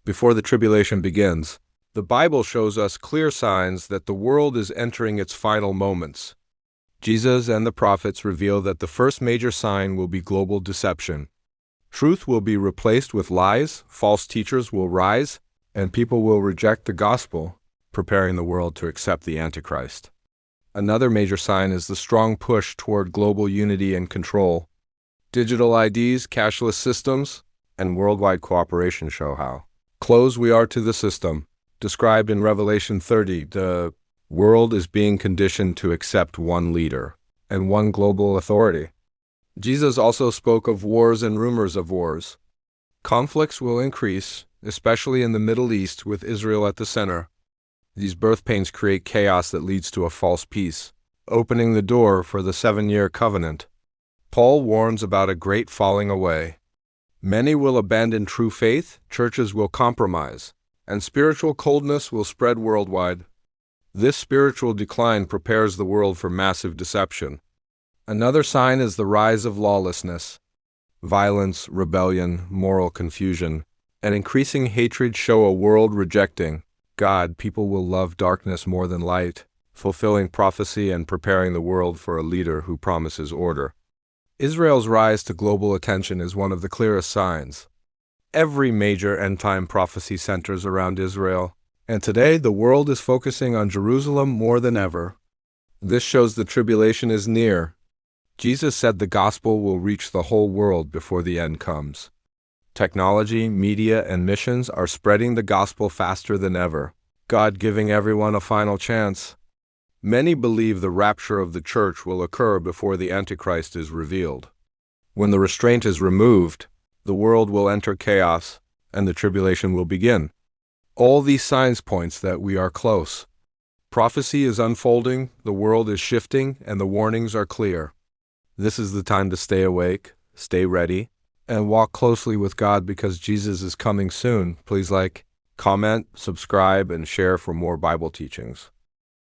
before the tribulation begins, the Bible shows us clear signs that the world is entering its final moments. Jesus and the prophets reveal that the first major sign will be global deception. Truth will be replaced with lies, false teachers will rise, and people will reject the gospel, preparing the world to accept the Antichrist. Another major sign is the strong push toward global unity and control. Digital IDs, cashless systems, and worldwide cooperation show how close we are to the system. Described in Revelation 30, the world is being conditioned to accept one leader and one global authority. Jesus also spoke of wars and rumors of wars. Conflicts will increase, especially in the Middle East, with Israel at the center. These birth pains create chaos that leads to a false peace, opening the door for the 7-year covenant. Paul warns about a great falling away. Many will abandon true faith, churches will compromise, and spiritual coldness will spread worldwide. This spiritual decline prepares the world for massive deception. Another sign is the rise of lawlessness. Violence, rebellion, moral confusion, and increasing hatred show a world rejecting God. People will love darkness more than light, fulfilling prophecy and preparing the world for a leader who promises order. Israel's rise to global attention is one of the clearest signs. Every major end-time prophecy centers around Israel, and today the world is focusing on Jerusalem more than ever. This shows the tribulation is near. Jesus said the gospel will reach the whole world before the end comes. Technology, media, and missions are spreading the gospel faster than ever, God giving everyone a final chance. Many believe the rapture of the church will occur before the Antichrist is revealed. When the restraint is removed, the world will enter chaos, and the tribulation will begin. All these signs point that we are close. Prophecy is unfolding, the world is shifting, and the warnings are clear. This is the time to stay awake, stay ready, and walk closely with God because Jesus is coming soon. Please like, comment, subscribe, and share for more Bible teachings.